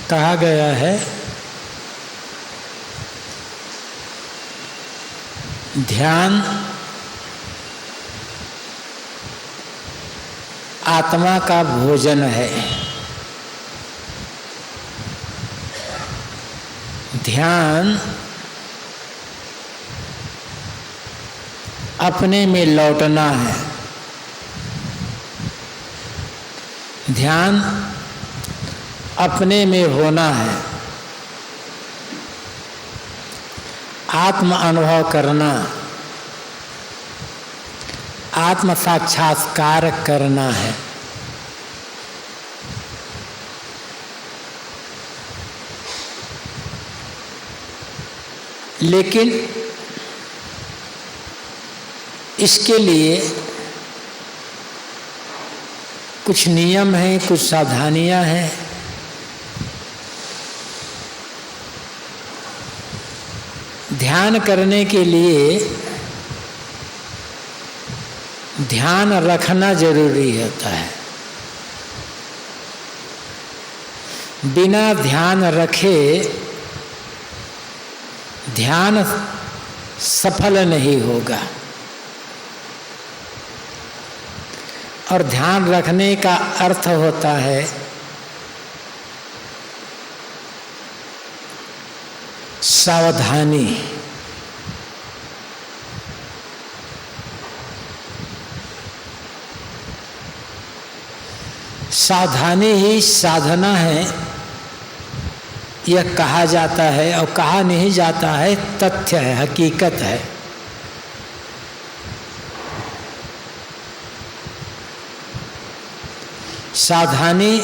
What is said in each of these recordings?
कहा गया है ध्यान आत्मा का भोजन है। ध्यान अपने में लौटना है। ध्यान अपने में होना है। आत्म अनुभव करना, आत्म साक्षात्कार करना है। लेकिन इसके लिए कुछ नियम हैं, कुछ सावधानियां हैं। ध्यान करने के लिए ध्यान रखना जरूरी होता है। बिना ध्यान रखे ध्यान सफल नहीं होगा। और ध्यान रखने का अर्थ होता है सावधानी। सावधानी ही साधना है, यह कहा जाता है। और कहा नहीं जाता है, तथ्य है, हकीकत है। सावधानी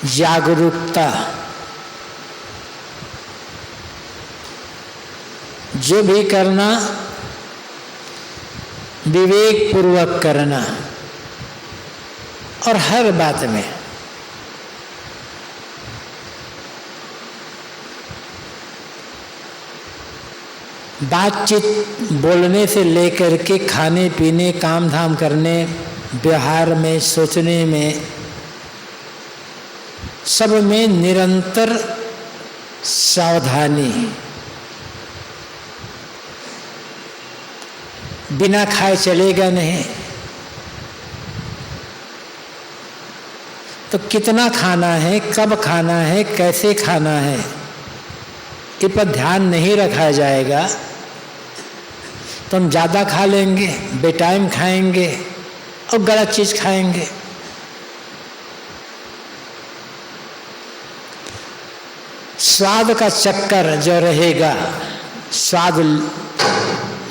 जागरूकता, जो भी करना विवेक पूर्वक करना। और हर बात में बातचीत, बोलने से लेकर के खाने पीने, काम धाम करने, व्यवहार में, सोचने में, सब में निरंतर सावधानी। बिना खाए चलेगा नहीं। तो कितना खाना है, कब खाना है, कैसे खाना है, इस पर ध्यान नहीं रखा जाएगा तो हम ज़्यादा खा लेंगे, बेटाइम खाएंगे और गलत चीज़ खाएंगे। स्वाद का चक्कर जो रहेगा, स्वाद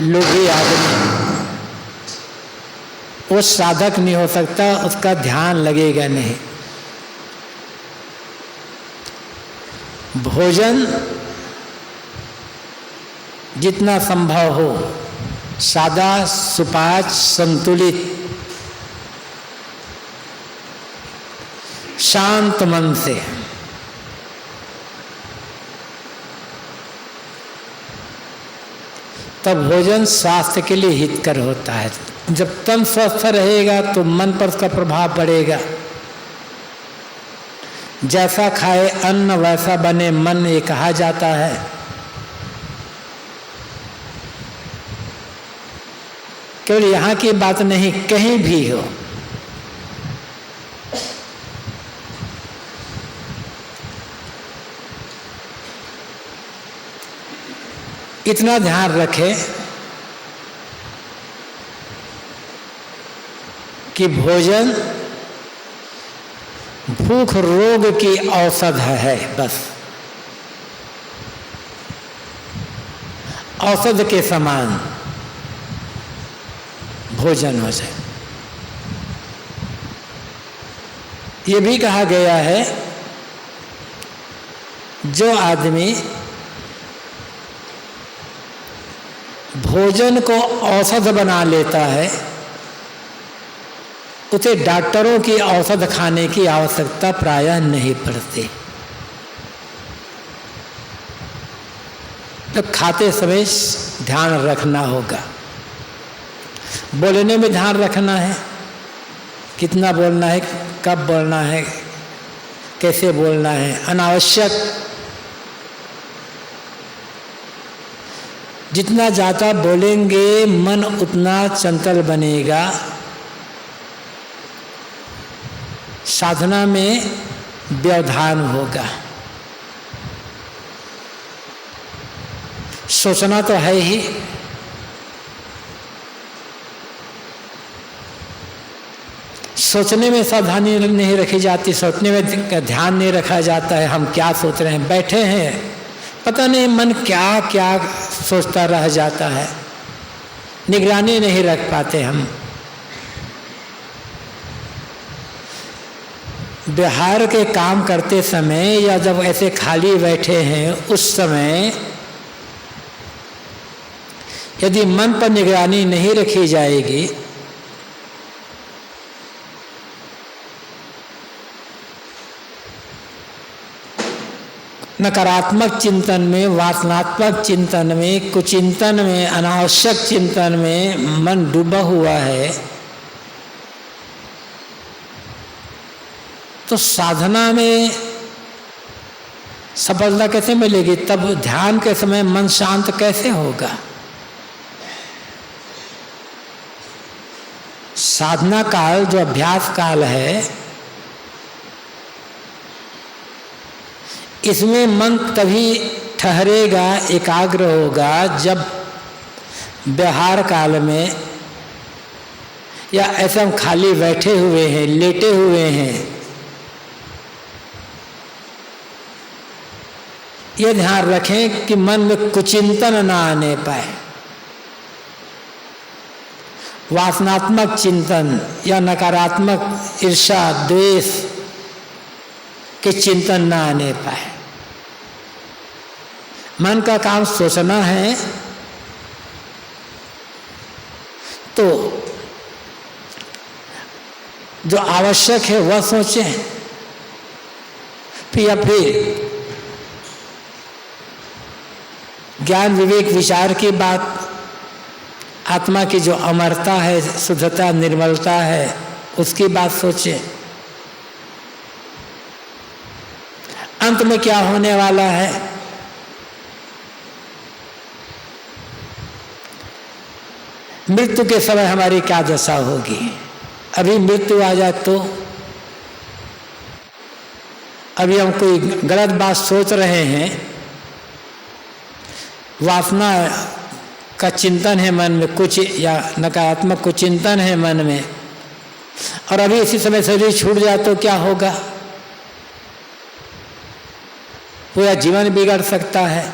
लोभी आदमी, वो साधक नहीं हो सकता, उसका ध्यान लगेगा नहीं। भोजन जितना संभव हो सादा, सुपाच्य, संतुलित, शांत मन से। तब भोजन स्वास्थ्य के लिए हितकर होता है। जब तन स्वस्थ रहेगा तो मन पर उसका प्रभाव पड़ेगा। जैसा खाए अन्न वैसा बने मन, ये कहा जाता है। केवल यहाँ की बात नहीं, कहीं भी हो। इतना ध्यान रखें कि भोजन भूख रोग की औषध है। बस औषध के समान भोजन हो जाए। ये भी कहा गया है, जो आदमी भोजन को औषध बना लेता है, उसे डॉक्टरों की औषध खाने की आवश्यकता प्रायः नहीं पड़ती। तो खाते समय ध्यान रखना होगा। बोलने में ध्यान रखना है, कितना बोलना है, कब बोलना है, कैसे बोलना है, अनावश्यक। जितना ज़्यादा बोलेंगे मन उतना चंचल बनेगा, साधना में व्यवधान होगा। सोचना तो है ही, सोचने में सावधानी नहीं रखी जाती, सोचने में ध्यान नहीं रखा जाता है। हम क्या सोच रहे हैं, बैठे हैं, पता नहीं मन क्या क्या सोचता रह जाता है, निगरानी नहीं रख पाते हम। व्यवहार के काम करते समय या जब ऐसे खाली बैठे हैं उस समय यदि मन पर निगरानी नहीं रखी जाएगी नकारात्मक चिंतन में, वासनात्मक चिंतन में, कुचिंतन में, अनावश्यक चिंतन में मन डूबा हुआ है, तो साधना में सफलता कैसे मिलेगी? तब ध्यान के समय मन शांत कैसे होगा? साधना काल जो अभ्यास काल है, इसमें मन तभी ठहरेगा, एकाग्र होगा जब व्यवहार काल में या ऐसे हम खाली बैठे हुए हैं, लेटे हुए हैं, ये ध्यान रखें कि मन में कुचिंतन ना आने पाए, वासनात्मक चिंतन या नकारात्मक ईर्ष्या द्वेष के चिंतन ना आने पाए। मन का काम सोचना है तो जो आवश्यक है वह सोचें, या फिर ज्ञान विवेक विचार की बात, आत्मा की जो अमरता है, शुद्धता, निर्मलता है, उसकी बात सोचें। अंत में क्या होने वाला है? मृत्यु के समय हमारी क्या दशा होगी? अभी मृत्यु आ जाए तो, अभी हम कोई गलत बात सोच रहे हैं, वासना का चिंतन है मन में कुछ, या नकारात्मक कुछ चिंतन है मन में, और अभी इसी समय शरीर छूट जाए तो क्या होगा? पूरा जीवन बिगड़ सकता है।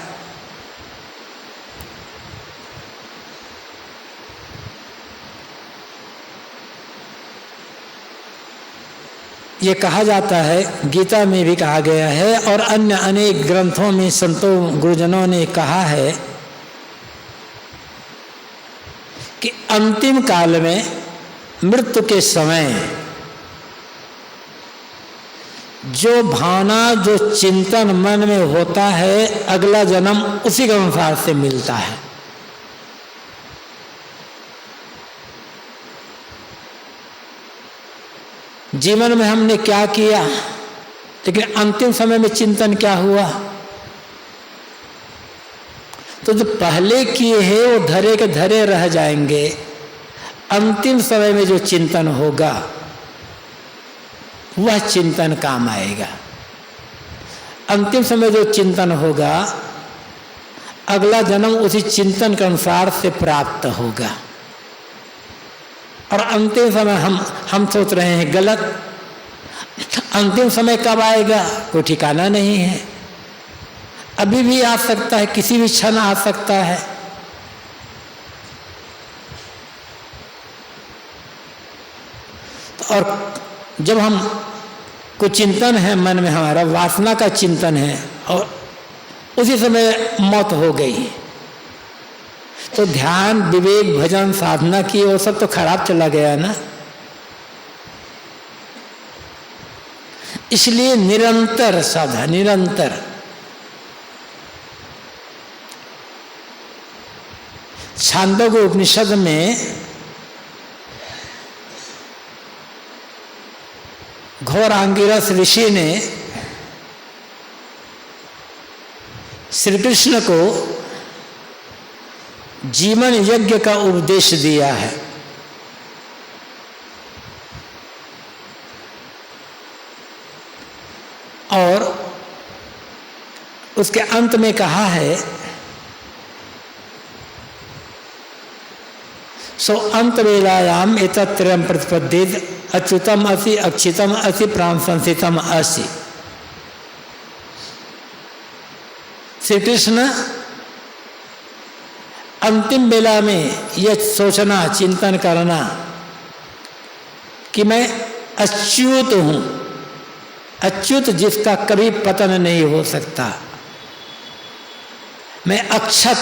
ये कहा जाता है, गीता में भी कहा गया है और अन्य अनेक ग्रंथों में संतों गुरुजनों ने कहा है कि अंतिम काल में, मृत्यु के समय, जो भावना, जो चिंतन मन में होता है, अगला जन्म उसी के अनुसार से मिलता है। जीवन में हमने क्या किया, लेकिन अंतिम समय में चिंतन क्या हुआ? तो जो पहले किए हैं वो धरे के धरे रह जाएंगे, अंतिम समय में जो चिंतन होगा वह चिंतन काम आएगा। अंतिम समय जो चिंतन होगा, अगला जन्म उसी चिंतन के अनुसार से प्राप्त होगा। और अंतिम समय हम सोच रहे हैं गलत, अंतिम समय कब आएगा कोई ठिकाना नहीं है, अभी भी आ सकता है, किसी भी क्षण आ सकता है। और जब हम कुछ चिंतन है मन में, हमारा वासना का चिंतन है, और उसी समय मौत हो गई, तो ध्यान, विवेक, भजन, साधना की वो सब तो खराब चला गया ना। इसलिए निरंतर साधना, निरंतर छांदोग्य उपनिषद में घोर अंगिरस ऋषि ने श्री कृष्ण को जीवन यज्ञ का उपदेश दिया है। और उसके अंत में कहा है, सो अंत वेलायाम एतत्त्रयम् प्रतिपद्येत अच्युतम असि अक्षितम असि प्राण संसितम असि। श्री कृष्ण अंतिम बेला में यह सोचना, चिंतन करना कि मैं अच्युत हूं, अच्युत जिसका कभी पतन नहीं हो सकता, मैं अक्षत,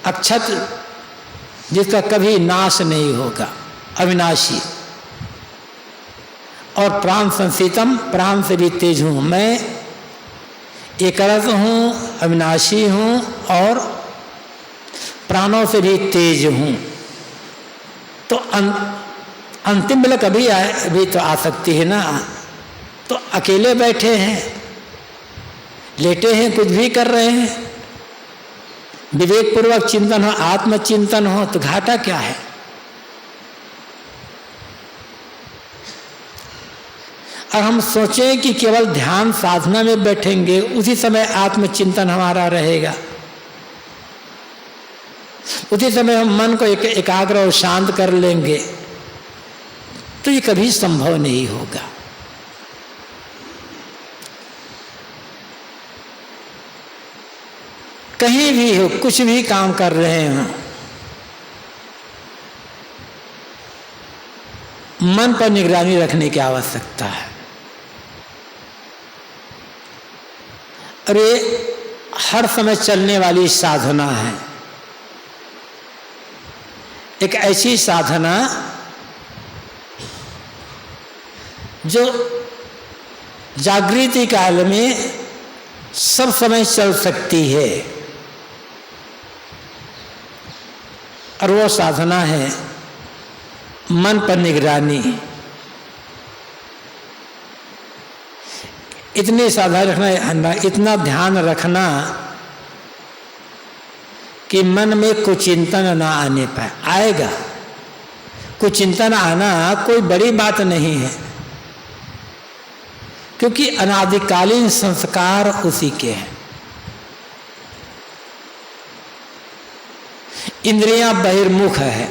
अक्षत जिसका कभी नाश नहीं होगा, अविनाशी, और प्राण संसितम, प्राण से भी तेज हूं, मैं एकरस हूं, अविनाशी हूं और प्राणों से भी तेज हूं। तो अंतिम बेला कभी आए, अभी तो आ सकती है ना। तो अकेले बैठे हैं, लेटे हैं, कुछ भी कर रहे हैं, विवेक पूर्वक चिंतन हो, आत्मचिंतन हो, तो घाटा क्या है। और हम सोचें कि केवल ध्यान साधना में बैठेंगे, उसी समय आत्मचिंतन हमारा रहेगा, उसी समय हम मन को एकाग्र और शांत कर लेंगे, तो ये कभी संभव नहीं होगा। कहीं भी हो, कुछ भी काम कर रहे हो, मन पर निगरानी रखने की आवश्यकता है। और ये हर समय चलने वाली साधना है, एक ऐसी साधना जो जागृति काल में सब समय चल सकती है। और वो साधना है मन पर निगरानी। इतनी साधना रखना, इतना ध्यान रखना कि मन में कुचिंतन ना आने पाए। आएगा कुचिंतन, आना कोई बड़ी बात नहीं है, क्योंकि अनादिकालीन संस्कार उसी के हैं। इंद्रियां बहिर्मुख है,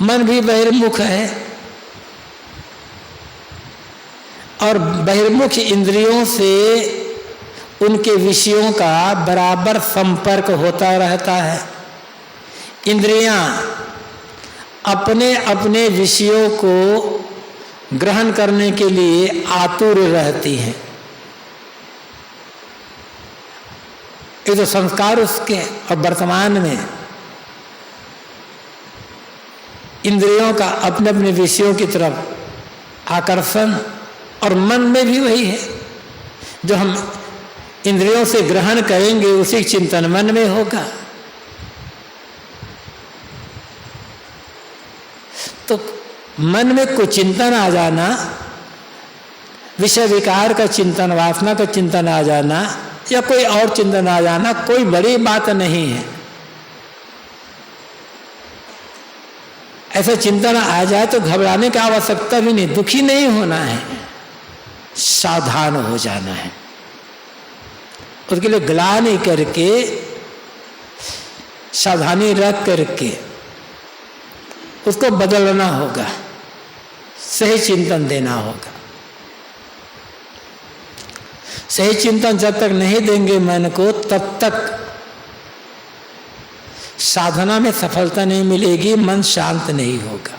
मन भी बहिर्मुख है, और बहिर्मुख इंद्रियों से उनके विषयों का बराबर संपर्क होता रहता है। इंद्रियां अपने अपने विषयों को ग्रहण करने के लिए आतुर रहती हैं। ये तो संस्कार उसके, और वर्तमान में इंद्रियों का अपने अपने विषयों की तरफ आकर्षण, और मन में भी वही है। जो हम इंद्रियों से ग्रहण करेंगे उसी चिंतन मन में होगा। तो मन में कोई चिंतन आ जाना, विषय विकार का चिंतन, वासना का चिंतन आ जाना, या कोई और चिंतन आ जाना, कोई बड़ी बात नहीं है। ऐसा चिंतन आ जाए तो घबराने की आवश्यकता भी नहीं, दुखी नहीं होना है, सावधान हो जाना है। उसके लिए ग्लानि करके, सावधानी रख करके उसको बदलना होगा, सही चिंतन देना होगा। सही चिंतन जब तक नहीं देंगे मन को, तब तक साधना में सफलता नहीं मिलेगी, मन शांत नहीं होगा।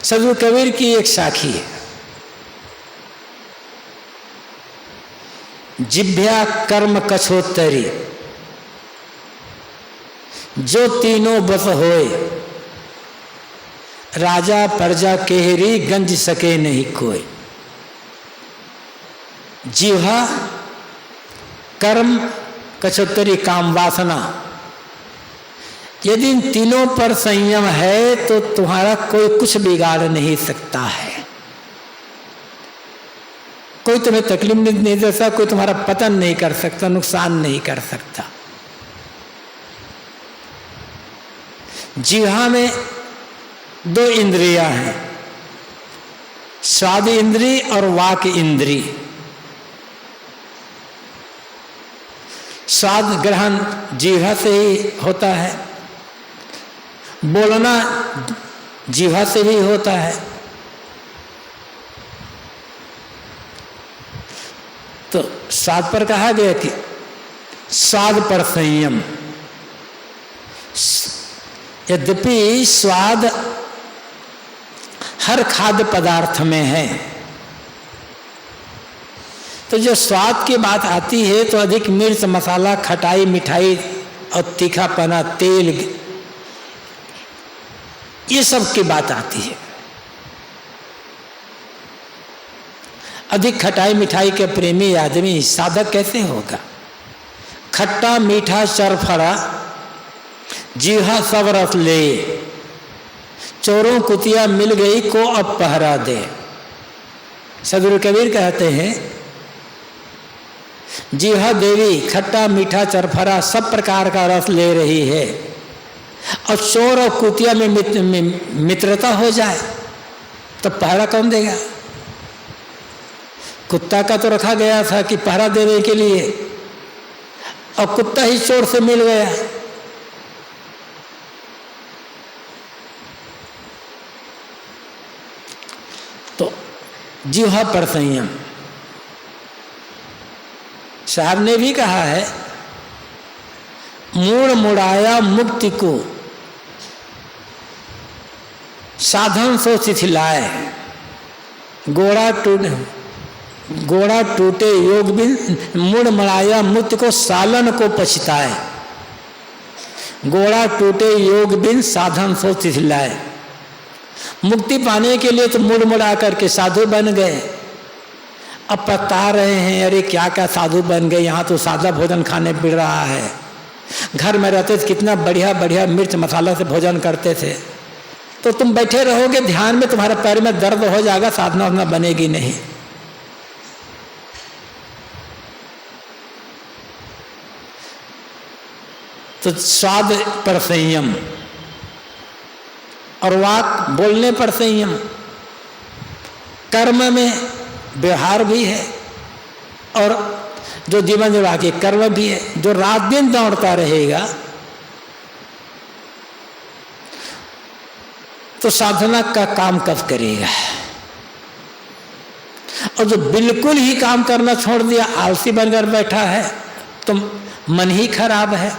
सदगुरु कबीर की एक साखी है, जिभ्या कर्म कछोत्तरी, जो तीनों बस होए, राजा प्रजा केहरी गंज सके नहीं कोई। जिह्वा, कर्म, कछोत्तरी काम वासना, यदि इन तीनों पर संयम है तो तुम्हारा कोई कुछ बिगाड़ नहीं सकता है। कोई तुम्हें तकलीफ नहीं दे सकता, कोई तुम्हारा पतन नहीं कर सकता, नुकसान नहीं कर सकता। जिह्वा में 2 इंद्रियां हैं, स्वाद इंद्री और वाक इंद्री। स्वाद ग्रहण जिह्वा से ही होता है, बोलना जिह्वा से ही होता है। तो स्वाद पर कहा गया कि स्वाद पर संयम। यद्यपि स्वाद हर खाद्य पदार्थ में है, तो जो स्वाद की बात आती है तो अधिक मिर्च मसाला, खटाई मिठाई और तीखापना, तेल, ये सब की बात आती है। अधिक खटाई मिठाई के प्रेमी आदमी साधक कैसे होगा? खट्टा मीठा चरफड़ा जीहा सब रस ले, चोरों कुतिया मिल गई को अब पहरा दे। सदगुरु कबीर कहते हैं जीहा देवी खट्टा मीठा चरफरा सब प्रकार का रस ले रही है, और चोर और कुतिया में मित्रता हो जाए तो पहरा कौन देगा? कुत्ता का तो रखा गया था कि पहरा देने के लिए, और कुत्ता ही चोर से मिल गया। तो जिह्वा पर संयम। साहब ने भी कहा है, मूड़ मुड़ाया मुक्ति को साधन सो शिथिलाए, गोड़ा टूटे योग बिन, मुड़ मुड़ाया मुक्ति को सालन को पछताए, गोड़ा टूटे योग बिन साधन सो शिथिलाए। मुक्ति पाने के लिए तो मुड़ मुड़ा करके साधु बन गए, अब पछता रहे हैं, अरे क्या क्या साधु बन गए, यहाँ तो सादा भोजन खाने मिल रहा है। घर में रहते थे कितना बढ़िया बढ़िया मिर्च मसाला से भोजन करते थे। तो तुम बैठे रहोगे ध्यान में, तुम्हारे पैर में दर्द हो जाएगा, साधना वाधना बनेगी नहीं। तो स्वाद पर संयम, और वाक बोलने पर संयम। कर्म में व्यवहार भी है, और जो जीवन निर्वाह के कर्म भी है। जो रात दिन दौड़ता रहेगा तो साधना का काम कब करेगा? और जो बिल्कुल ही काम करना छोड़ दिया, आलसी बनकर बैठा है, तो मन ही खराब है।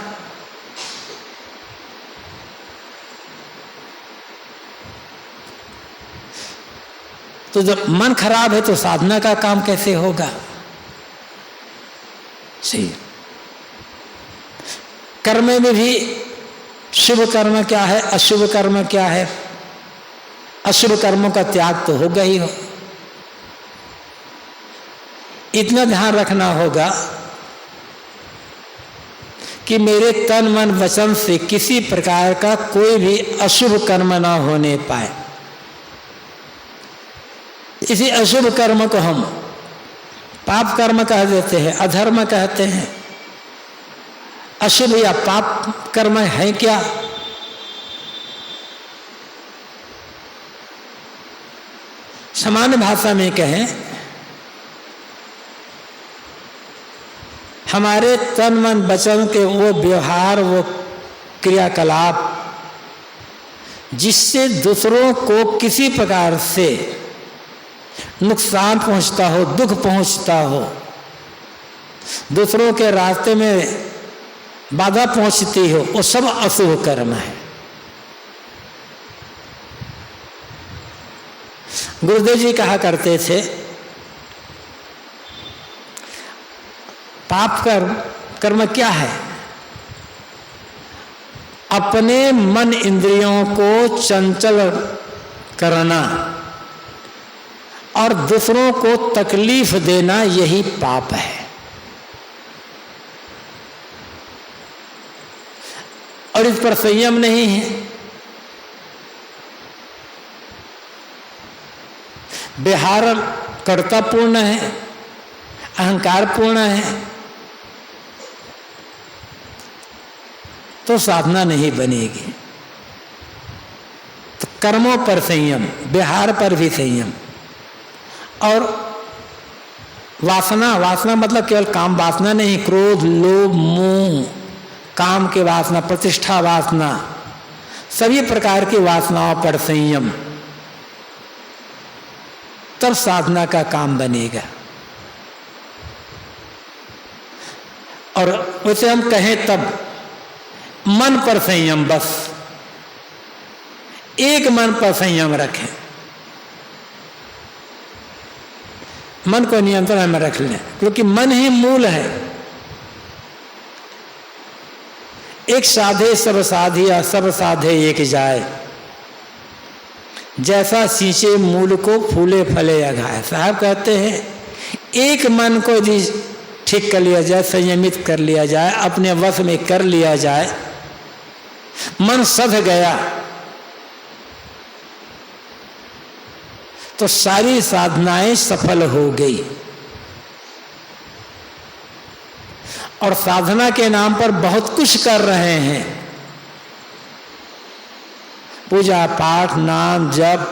तो जब मन खराब है तो साधना का काम कैसे होगा? सही। कर्म में भी शुभ कर्म क्या है, अशुभ कर्म क्या है? अशुभ कर्मों का त्याग तो होगा ही हो। इतना ध्यान रखना होगा कि मेरे तन मन वचन से किसी प्रकार का कोई भी अशुभ कर्म ना होने पाए। इसी अशुभ कर्म को हम पाप कर्म कह देते हैं, अधर्म कहते हैं। अशुभ या पाप कर्म है क्या? सामान्य भाषा में कहें, हमारे तन मन वचन के वो व्यवहार, वो क्रियाकलाप जिससे दूसरों को किसी प्रकार से नुकसान पहुंचता हो, दुख पहुंचता हो, दूसरों के रास्ते में बाधा पहुंचती हो, वो सब अशुभ कर्म है। गुरुदेव जी कहा करते थे, पाप कर्म क्या है? अपने मन इंद्रियों को चंचल करना और दूसरों को तकलीफ देना, यही पाप है। और और इस पर संयम नहीं है, व्यवहार कर्तापूर्ण है, अहंकार पूर्ण है, तो साधना नहीं बनेगी। तो कर्मों पर संयम, व्यवहार पर भी संयम, और वासना, वासना मतलब केवल काम वासना नहीं, क्रोध, लोभ, मोह, काम के वासना, प्रतिष्ठा वासना, सभी प्रकार की वासनाओं पर संयम, तब साधना का काम बनेगा। और उसे हम कहें तब मन पर संयम, बस एक मन पर संयम रखें, मन को नियंत्रण में रख लें, क्योंकि मन ही मूल है। एक साधे सब साधिया, सब साधे एक जाए, जैसा सींचे मूल को फूले फले अघाए। साहब कहते हैं एक मन को यदि ठीक कर लिया जाए, संयमित कर लिया जाए, अपने वश में कर लिया जाए, मन सध गया तो सारी साधनाएं सफल हो गई। और साधना के नाम पर बहुत कुछ कर रहे हैं, पूजा पाठ, नाम जप,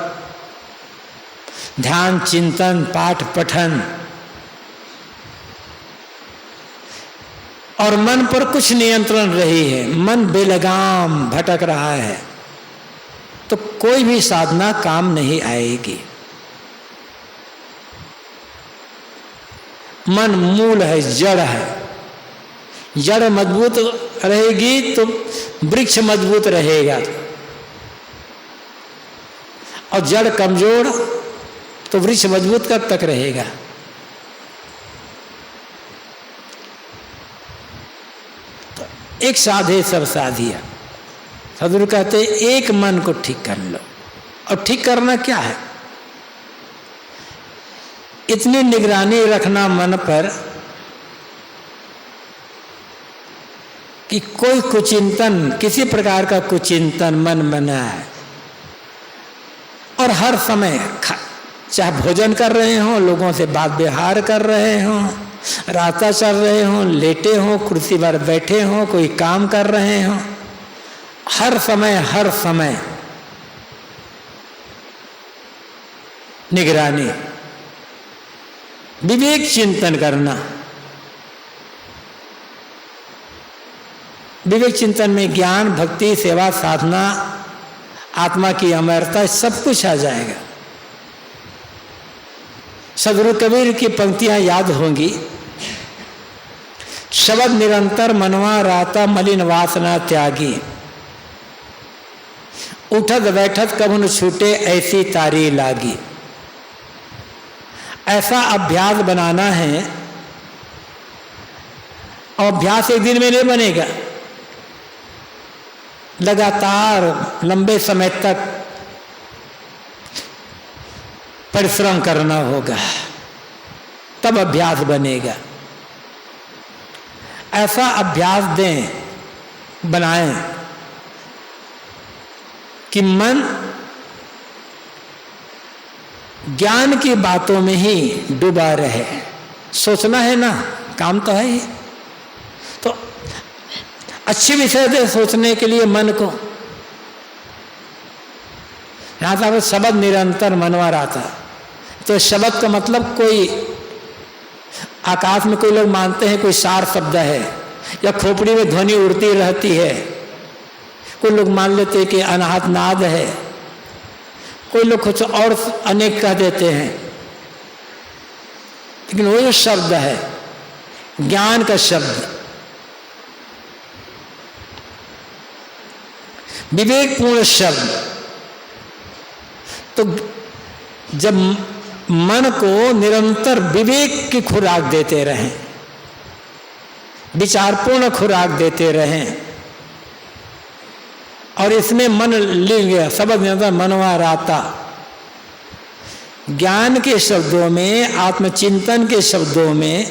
ध्यान चिंतन, पाठ पठन, और मन पर कुछ नियंत्रण रही है, मन बेलगाम भटक रहा है, तो कोई भी साधना काम नहीं आएगी। मन मूल है, जड़ है, जड़ मजबूत रहेगी तो वृक्ष मजबूत रहेगा, और जड़ कमजोर तो वृक्ष मजबूत कब तक रहेगा। तो एक साधे सब साधिया, सदगुरु कहते एक मन को ठीक कर लो। और ठीक करना क्या है? इतनी निगरानी रखना मन पर कि कोई कुचिंतन, किसी प्रकार का कुचिंतन मन में न आए, और हर समय चाहे भोजन कर रहे हों, लोगों से बात व्यवहार कर रहे हों, रास्ता चल रहे हों, लेटे हों, कुर्सी पर बैठे हों, कोई काम कर रहे हों, हर समय निगरानी, विवेक चिंतन करना। विवेक चिंतन में ज्ञान, भक्ति, सेवा, साधना, आत्मा की अमरता, सब कुछ आ जाएगा। सदगुरु कबीर की पंक्तियां याद होंगी, शब्द निरंतर मनवा राता, मलिन वासना त्यागी, उठत बैठत कभू न छूटे, ऐसी तारी लागी। ऐसा अभ्यास बनाना है, और अभ्यास एक दिन में नहीं बनेगा, लगातार लंबे समय तक परिश्रम करना होगा, तब अभ्यास बनेगा। ऐसा अभ्यास दें, बनाएं कि मन ज्ञान की बातों में ही डूबा रहे। सोचना है ना, काम तो है ही, तो अच्छे विषय से सोचने के लिए मन को, यहां तक शब्द निरंतर मनवा रहा था, तो शब्द का मतलब कोई आकाश में कोई लोग मानते हैं कोई सार शब्द है, या खोपड़ी में ध्वनि उड़ती रहती है, कोई लोग मान लेते हैं कि अनाहत नाद है, कोई लोग कुछ और अनेक कह देते हैं, लेकिन वो जो शब्द है ज्ञान का शब्द, विवेकपूर्ण शब्द, तो जब मन को निरंतर विवेक की खुराक देते रहें, विचारपूर्ण खुराक देते रहें, और इसमें मन लीन गया, शब्द निरंतर मनवा राता, ज्ञान के शब्दों में, आत्मचिंतन के शब्दों में,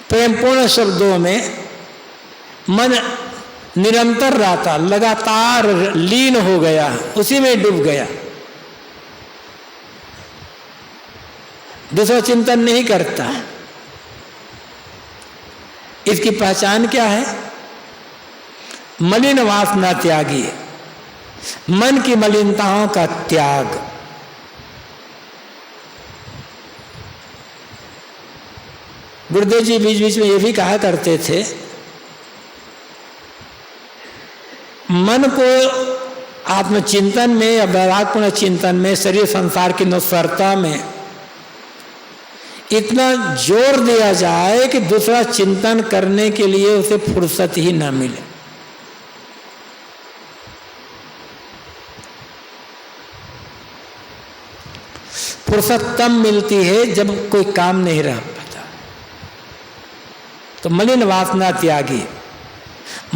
प्रेमपूर्ण शब्दों में मन निरंतर रहता, लगातार लीन हो गया, उसी में डूब गया, दूसरा चिंतन नहीं करता। इसकी पहचान क्या है? मलिन वासना त्यागी, मन की मलिनताओं का त्याग। गुरुदेव जी बीच बीच में ये भी कहा करते थे, मन को आत्मचिंतन में या वैराग्यपूर्ण चिंतन में, शरीर संसार की नश्वरता में इतना जोर दिया जाए कि दूसरा चिंतन करने के लिए उसे फुर्सत ही ना मिले। फुर्सत तब मिलती है जब कोई काम नहीं रह पाता। तो मलिन वासना त्यागी,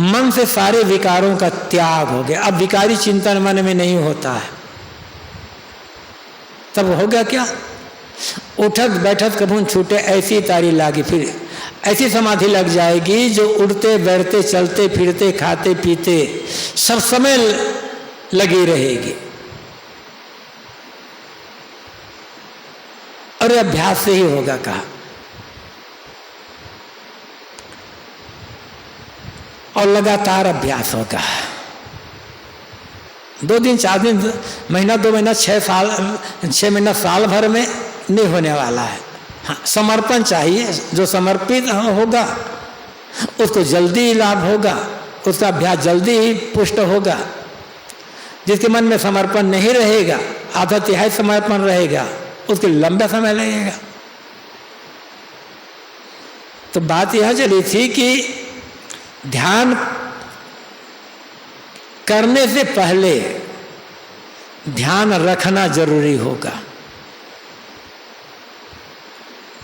मन से सारे विकारों का त्याग हो गया। अब विकारी चिंतन मन में नहीं होता है। तब हो गया क्या? उठक बैठक कभू छूटे ऐसी तारी लागी, फिर ऐसी समाधि लग जाएगी जो उड़ते बैठते चलते फिरते खाते पीते सब समय लगी रहेगी। और ये अभ्यास से ही होगा कहा। और लगातार अभ्यास होगा। 2 दिन 4 दिन, महीना 2 महीना 6 साल 6 महीना साल भर में नहीं होने वाला है। हाँ, समर्पण चाहिए। जो समर्पित होगा उसको जल्दी ही लाभ होगा, उसका अभ्यास जल्दी ही पुष्ट होगा। जिसके मन में समर्पण नहीं रहेगा, आधा तिहाई समर्पण रहेगा, उसके लंबा समय लगेगा। तो बात यह चली थी कि ध्यान करने से पहले ध्यान रखना जरूरी होगा।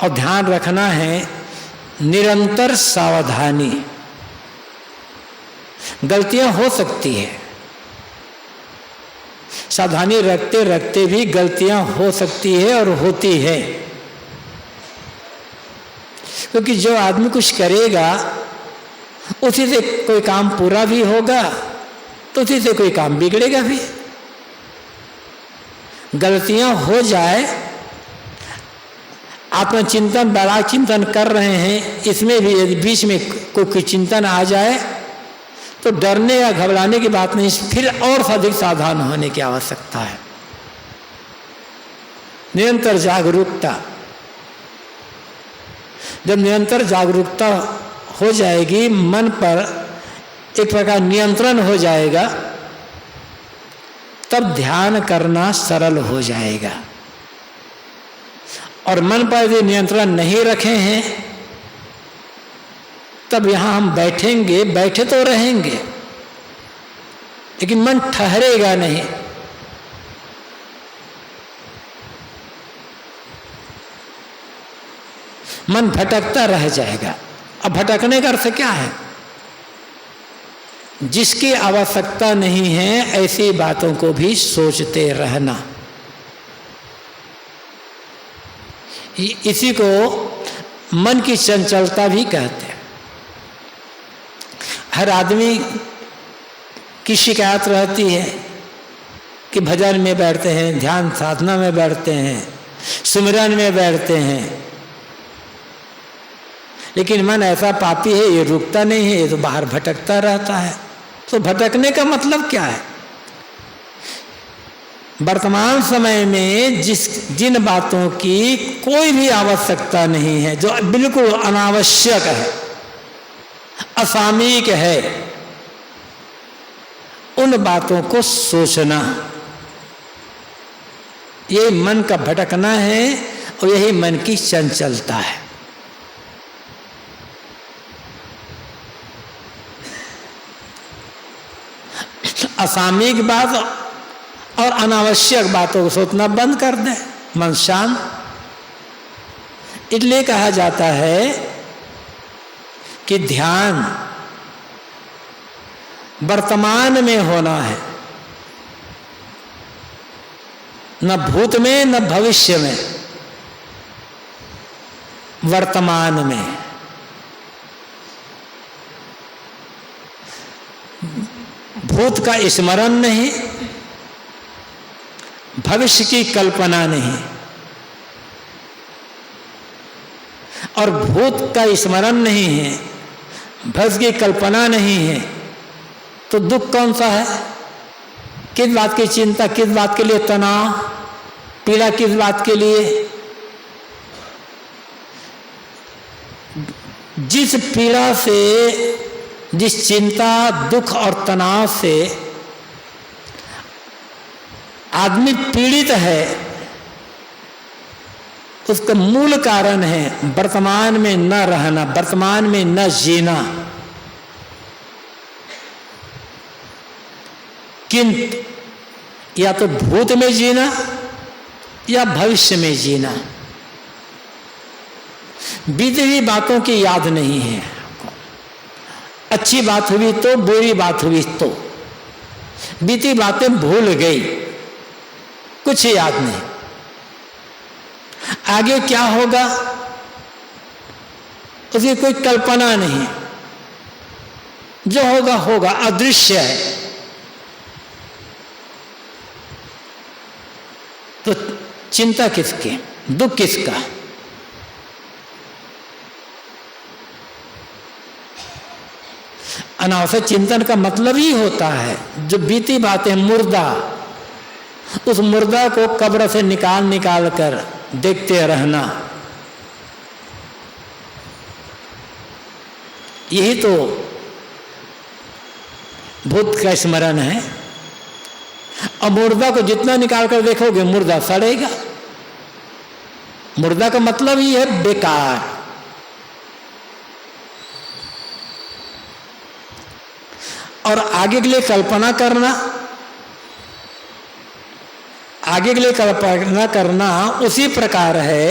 और ध्यान रखना है निरंतर सावधानी। गलतियां हो सकती है, सावधानी रखते रखते भी गलतियां हो सकती है और होती है। क्योंकि जो आदमी कुछ करेगा उसी से कोई काम पूरा भी होगा, तो उसी से कोई काम बिगड़ेगा भी। गलतियां हो जाए, आत्मचिंतन वैराग्य चिंतन कर रहे हैं, इसमें भी यदि बीच में कोई चिंतन आ जाए तो डरने या घबराने की बात नहीं, फिर और अधिक सावधान होने की आवश्यकता है। निरंतर जागरूकता, जब निरंतर जागरूकता हो जाएगी, मन पर एक प्रकार नियंत्रण हो जाएगा, तब ध्यान करना सरल हो जाएगा। और मन पर यदि नियंत्रण नहीं रखे हैं, तब यहां हम बैठेंगे, बैठे तो रहेंगे, लेकिन मन ठहरेगा नहीं। मन भटकता रह जाएगा। अब भटकने का अर्थ क्या है? जिसकी आवश्यकता नहीं है ऐसी बातों को भी सोचते रहना। इसी को मन की चंचलता भी कहते हैं। हर आदमी की शिकायत रहती है कि भजन में बैठते हैं, ध्यान साधना में बैठते हैं, सुमिरन में बैठते हैं, लेकिन मन ऐसा पापी है, ये रुकता नहीं है, ये तो बाहर भटकता रहता है। तो भटकने का मतलब क्या है? वर्तमान समय में जिन बातों की कोई भी आवश्यकता नहीं है, जो बिल्कुल अनावश्यक है, असामयिक है, उन बातों को सोचना, ये मन का भटकना है और यही मन की चंचलता है। असामयिक बात और अनावश्यक बातों को सोचना बंद कर दे, मन शांत। इसलिए कहा जाता है कि ध्यान वर्तमान में होना है, न भूत में न भविष्य में, वर्तमान में। भूत का स्मरण नहीं, भविष्य की कल्पना नहीं, और भूत का स्मरण नहीं है, भविष्य की कल्पना नहीं है, तो दुख कौन सा है? किस बात की चिंता, किस बात के लिए तनाव, पीड़ा किस बात के लिए? जिस पीड़ा से, जिस चिंता, दुख और तनाव से आदमी पीड़ित है, उसका मूल कारण है वर्तमान में न रहना, वर्तमान में न जीना। किंतु या तो भूत में जीना या भविष्य में जीना। बीती हुई बातों की याद नहीं है, अच्छी बात हुई तो, बुरी बात हुई तो, बीती बातें भूल गई, कुछ याद नहीं। आगे क्या होगा उसकी कोई कल्पना नहीं, जो होगा होगा, अदृश्य है। तो चिंता किसकी, दुख किसका? अनावश्यक चिंतन का मतलब ही होता है जो बीती बातें, मुर्दा, उस मुर्दा को कब्र से निकाल कर देखते रहना, यही तो भूत का स्मरण है। अब मुर्दा को जितना निकाल कर देखोगे मुर्दा सड़ेगा। मुर्दा का मतलब ही है बेकार। और आगे के लिए कल्पना करना, आगे के लिए कल्पना करना उसी प्रकार है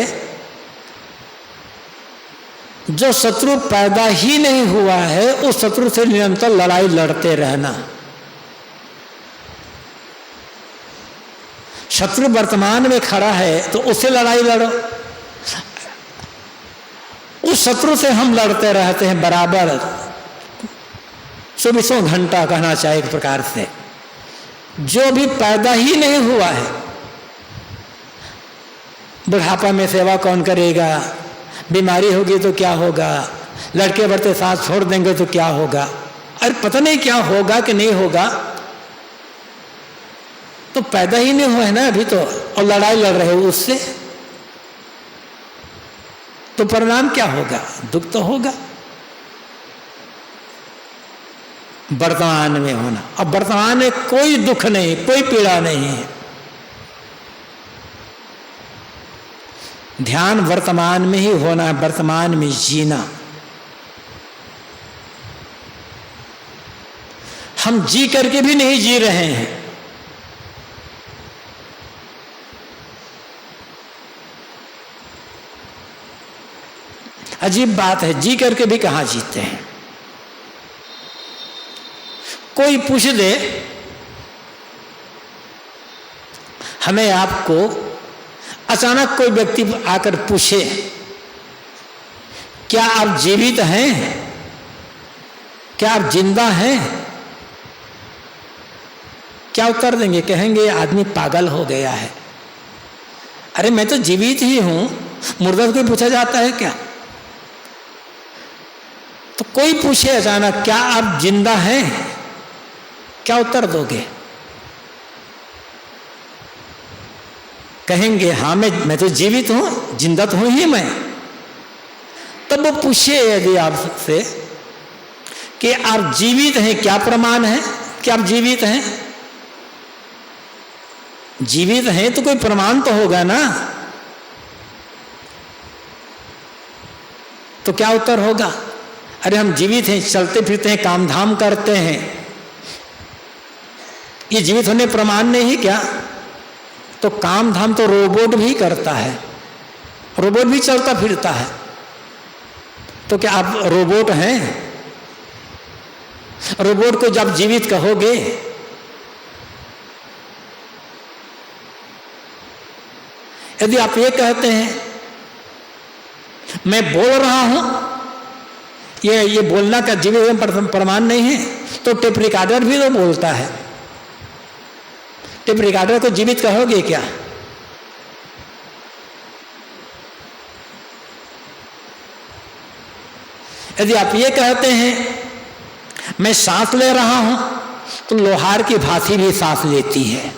जो शत्रु पैदा ही नहीं हुआ है, उस शत्रु से निरंतर लड़ाई लड़ते रहना। शत्रु वर्तमान में खड़ा है तो उससे लड़ाई लड़ो। उस शत्रु से हम लड़ते रहते हैं बराबर 24 घंटा, कहना चाहिए एक प्रकार से। जो भी पैदा ही नहीं हुआ है, बुढ़ापा में सेवा कौन करेगा, बीमारी होगी तो क्या होगा, लड़के बढ़ते साथ छोड़ देंगे तो क्या होगा, अरे पता नहीं क्या होगा कि नहीं होगा, तो पैदा ही नहीं हुआ है ना अभी तो, और लड़ाई लड़ रहे हो उससे, तो परिणाम क्या होगा? दुख तो होगा। वर्तमान में होना, अब वर्तमान में कोई दुख नहीं, कोई पीड़ा नहीं है। ध्यान वर्तमान में ही होना है, वर्तमान में जीना। हम जी करके भी नहीं जी रहे हैं। अजीब बात है, जी करके भी कहां जीते हैं। कोई पूछ दे हमें, आपको अचानक कोई व्यक्ति आकर पूछे क्या आप जीवित हैं, क्या आप जिंदा हैं, क्या उत्तर देंगे? कहेंगे आदमी पागल हो गया है। अरे मैं तो जीवित ही हूं, मुर्दा को पूछा जाता है क्या? तो कोई पूछे अचानक क्या आप जिंदा हैं, क्या उत्तर दोगे? कहेंगे हाँ मैं तो जीवित हूं, जिंदा तो हूं ही मैं। तब वो पूछे यदि आपसे कि आप जीवित हैं, क्या प्रमाण है कि आप जीवित हैं? जीवित हैं तो कोई प्रमाण तो होगा ना। तो क्या उत्तर होगा? अरे हम जीवित हैं, चलते फिरते हैं, काम धाम करते हैं, ये जीवित होने प्रमाण नहीं क्या? तो काम धाम तो रोबोट भी करता है, रोबोट भी चलता फिरता है। तो क्या आप रोबोट हैं? रोबोट को जब जीवित कहोगे, यदि आप ये कहते हैं मैं बोल रहा हूं, ये बोलना का जीवित प्रमाण नहीं है, तो टेप रिकॉर्डर भी तो बोलता है। टेप रिकॉर्डर को जीवित कहोगे क्या? यदि आप ये कहते हैं मैं सांस ले रहा हूं, तो लोहार की भांति भी सांस लेती है।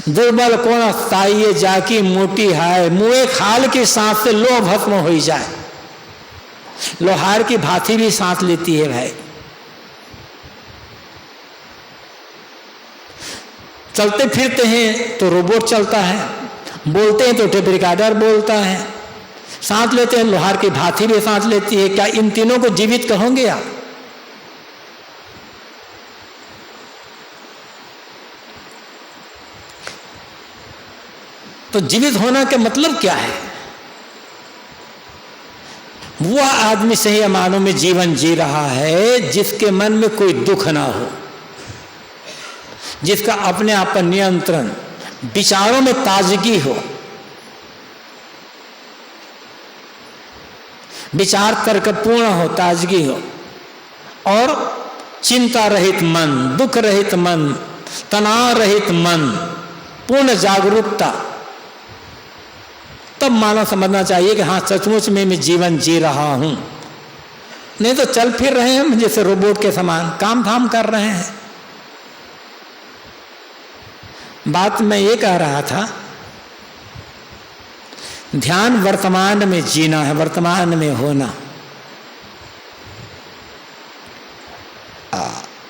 दुर्बल कौन स्थाई जाकी मोटी है, मुए खाल की सांस से लोह भस्म हो जाए। लोहार की भांति भी सांस लेती है भाई। चलते फिरते हैं तो रोबोट चलता है, बोलते हैं तो टेप रिकॉर्डर बोलता है, सांस लेते हैं लोहार की भांति भी सांस लेती है। क्या इन तीनों को जीवित कहोगे आप? तो जीवित होना का मतलब क्या है? वह आदमी सही मानों में जीवन जी रहा है जिसके मन में कोई दुख ना हो, जिसका अपने आप पर नियंत्रण, विचारों में ताजगी हो, विचार तर्कपूर्ण हो, ताजगी हो, और चिंता रहित मन, दुख रहित मन, तनाव रहित मन, पूर्ण जागरूकता। तब मानव समझना चाहिए कि हाँ सचमुच में मैं जीवन जी रहा हूं। नहीं तो चल फिर रहे हैं जैसे रोबोट के समान, काम धाम कर रहे हैं। बात मैं ये कह रहा था, ध्यान वर्तमान में जीना है, वर्तमान में होना।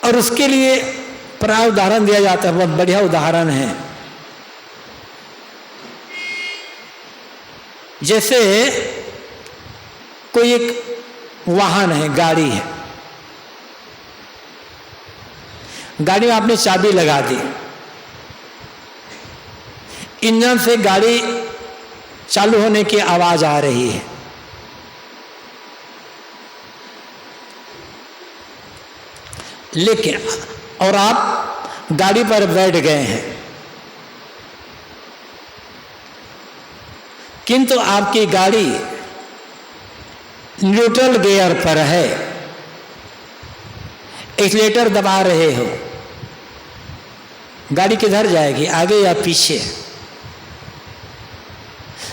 और उसके लिए प्राय उदाहरण दिया जाता है, बहुत बढ़िया उदाहरण है। जैसे कोई एक वाहन है, गाड़ी है, गाड़ी में आपने चाबी लगा दी, इंजन से गाड़ी चालू होने की आवाज आ रही है। लेकिन और आप गाड़ी पर बैठ गए हैं, किंतु आपकी गाड़ी न्यूट्रल गियर पर है, एक्सीलेटर दबा रहे हो, गाड़ी किधर जाएगी, आगे या पीछे?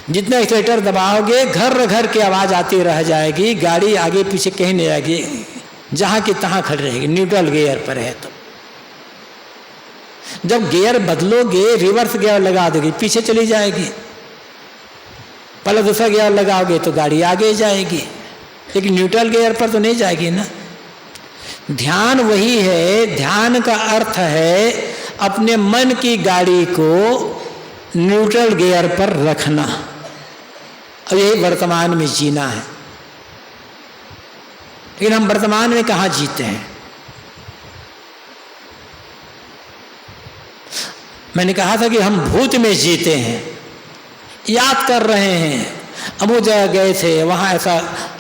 जितना एक्सीलेटर दबाओगे घर घर की आवाज आती रह जाएगी, गाड़ी आगे पीछे कहीं नहीं जाएगी, जहां की तहां खड़ी रहेगी, न्यूट्रल गियर पर है। तो जब गियर बदलोगे, रिवर्स गियर लगा दोगे, पीछे चली जाएगी। पहले दूसरा गियर लगाओगे तो गाड़ी आगे जाएगी, लेकिन न्यूट्रल गियर पर तो नहीं जाएगी ना। ध्यान वही है, ध्यान का अर्थ है अपने मन की गाड़ी को न्यूट्रल गियर पर रखना, और यही वर्तमान में जीना है। लेकिन हम वर्तमान में कहाँ जीते हैं? मैंने कहा था कि हम भूत में जीते हैं, याद कर रहे हैं अमु जगह गए थे, वहाँ ऐसा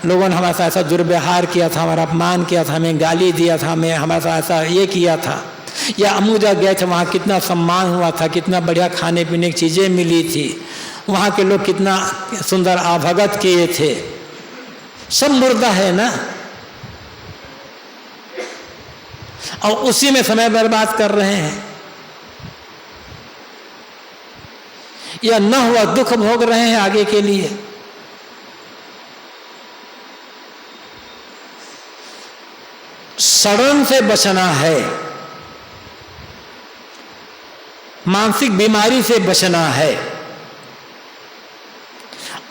लोगों ने हमारे साथ ऐसा दुर्व्यवहार किया था, हमारा अपमान किया था, हमें गाली दिया था, हमें हमारे साथ ऐसा ये किया था। या अमु जगह गए थे, वहाँ कितना सम्मान हुआ था, कितना बढ़िया खाने पीने की चीज़ें मिली थी, वहाँ के लोग कितना सुंदर आवभगत किए थे। सब मुर्दा है ना, और उसी में समय बर्बाद कर रहे हैं। या न हुआ दुख भोग रहे हैं आगे के लिए। सड़न से बचना है, मानसिक बीमारी से बचना है,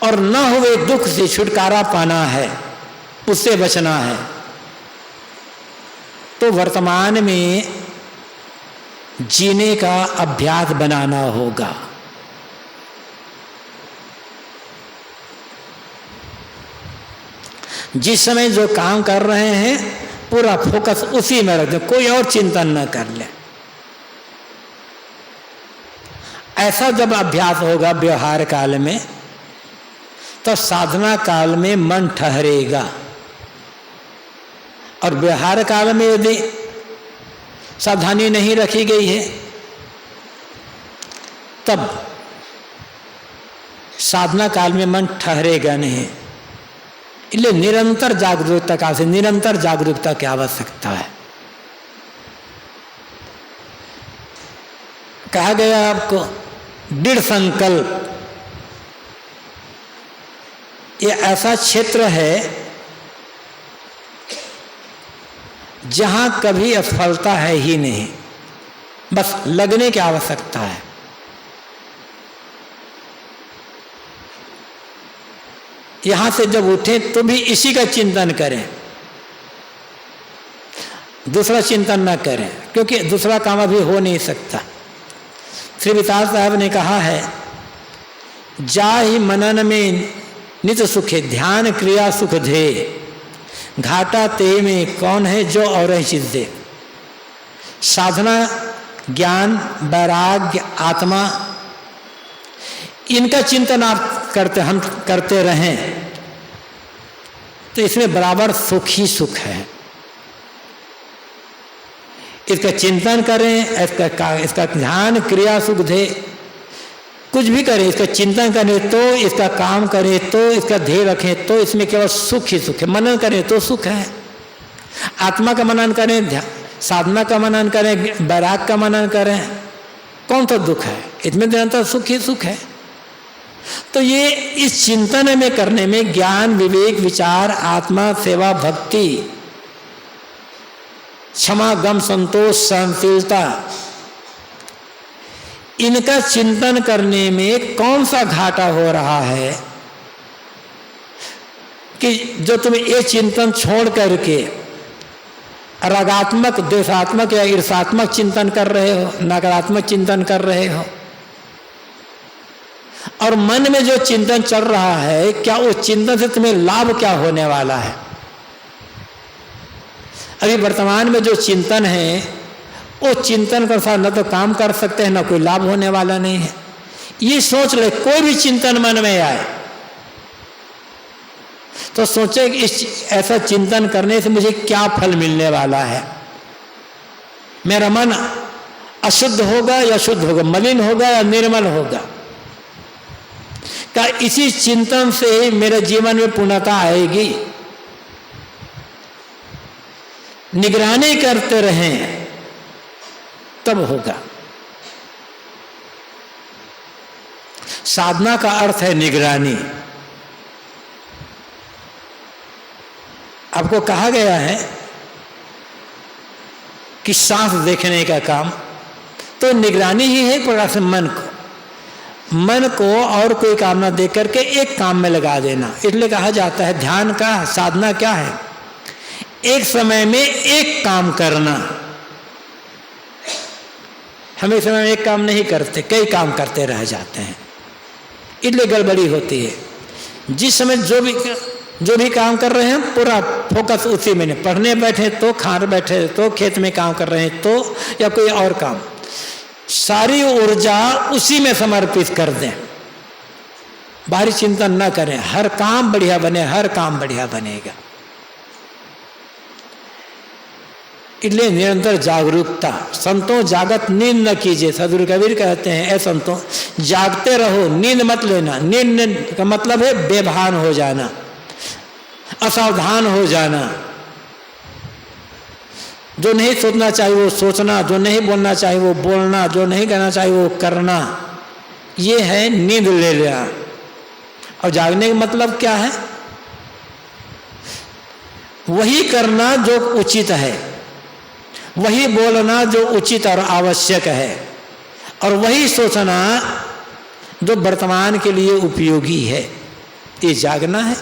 और न हुए दुख से छुटकारा पाना है, उससे बचना है। तो वर्तमान में जीने का अभ्यास बनाना होगा। जिस समय जो काम कर रहे हैं पूरा फोकस उसी में रख दें, कोई और चिंतन न कर ले। ऐसा जब अभ्यास होगा व्यवहार काल में, तो साधना काल में मन ठहरेगा। और व्यवहार काल में यदि सावधानी नहीं रखी गई है, तब साधना काल में मन ठहरेगा नहीं। इसलिए निरंतर जागरूकता की आवश्यकता है। कहा गया आपको दृढ़ संकल्प, ये ऐसा क्षेत्र है जहां कभी असफलता है ही नहीं, बस लगने की आवश्यकता है। यहां से जब उठे तो भी इसी का चिंतन करें, दूसरा चिंतन ना करें, क्योंकि दूसरा काम अभी हो नहीं सकता। श्री विशाल साहब ने कहा है, जाहि मनन में नित सुखे, ध्यान क्रिया सुख दे, घाटा ते में कौन है जो और चीज दे। साधना, ज्ञान, वैराग्य, आत्मा, इनका चिंतन आप हम करते रहें तो इसमें बराबर सुख ही सुख है। इसका चिंतन करें, इसका ध्यान क्रिया सुख दे, कुछ भी करें, इसका चिंतन करें तो, इसका काम करें तो, इसका ध्येय रखें तो इसमें केवल सुख ही सुख है। मनन करें तो सुख है, आत्मा का मनन करें, साधना का मनन करें, वैराग का मनन करें, कौन सा दुख है? इसमें निरंतर सुख ही सुख है। तो ये इस चिंतन में करने में ज्ञान, विवेक, विचार, आत्मा, सेवा, भक्ति, क्षमा, गम, संतोष, सहनशीलता, इनका चिंतन करने में कौन सा घाटा हो रहा है कि जो तुम ये चिंतन छोड़ करके रागात्मक, द्वेषात्मक या ईर्षात्मक चिंतन कर रहे हो, नकारात्मक चिंतन कर रहे हो। और मन में जो चिंतन चल रहा है, क्या वो चिंतन से तुम्हें लाभ क्या होने वाला है? अभी वर्तमान में जो चिंतन है वो चिंतन के साथ न तो काम कर सकते हैं, न कोई लाभ होने वाला नहीं है। ये सोच ले, कोई भी चिंतन मन में आए तो सोचे कि ऐसा चिंतन करने से मुझे क्या फल मिलने वाला है। मेरा मन अशुद्ध होगा या शुद्ध होगा, मलिन होगा या निर्मल होगा, क्या इसी चिंतन से मेरे जीवन में पूर्णता आएगी? निगरानी करते रहें तब होगा। साधना का अर्थ है निगरानी। आपको कहा गया है कि सांस देखने का काम, तो निगरानी ही है प्रकार से मन को और कोई काम ना दे करके एक काम में लगा देना। इसलिए कहा जाता है ध्यान का साधना क्या है? एक समय में एक काम करना। हम एक समय में एक काम नहीं करते, कई काम करते रह जाते हैं, इसलिए गड़बड़ी होती है। जिस समय जो भी काम कर रहे हैं पूरा फोकस उसी में, नहीं पढ़ने बैठे तो, खाने बैठे तो, खेत में काम कर रहे हैं तो, या कोई और काम, सारी ऊर्जा उसी में समर्पित कर दें। बाहरी चिंतन न करें, हर काम बढ़िया बने, हर काम बढ़िया बनेगा। इसलिए निरंतर जागरूकता। संतों जागत नींद न कीजिए, सदगुरु कबीर कहते हैं, ऐ संतों जागते रहो, नींद मत लेना। नींद का मतलब है बेभान हो जाना, असावधान हो जाना, जो नहीं सोचना चाहिए वो सोचना, जो नहीं बोलना चाहिए वो बोलना, जो नहीं करना चाहिए वो करना, ये है नींद ले लेना। और जागने का मतलब क्या है? वही करना जो उचित है, वही बोलना जो उचित और आवश्यक है, और वही सोचना जो वर्तमान के लिए उपयोगी है। ये जागना है।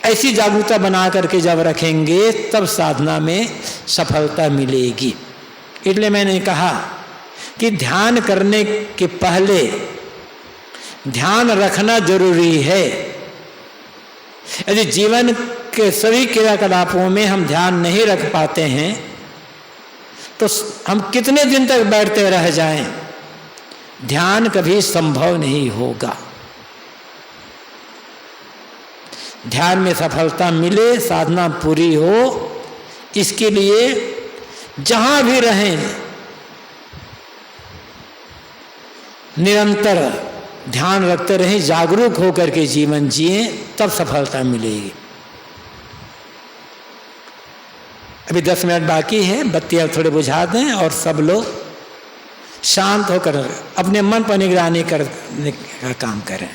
ऐसी जागरूकता बना करके जब रखेंगे तब साधना में सफलता मिलेगी। इसलिए मैंने कहा कि ध्यान करने के पहले ध्यान रखना जरूरी है। यदि जीवन के सभी क्रियाकलापों में हम ध्यान नहीं रख पाते हैं तो हम कितने दिन तक बैठते रह जाएं, ध्यान कभी संभव नहीं होगा। ध्यान में सफलता मिले, साधना पूरी हो, इसके लिए जहां भी रहें निरंतर ध्यान रखते रहें, जागरूक होकर के जीवन जिए, तब सफलता मिलेगी। अभी 10 मिनट बाकी है, बत्तियां थोड़े बुझा दें और सब लोग शांत होकर अपने मन पर निगरानी करने का काम करें।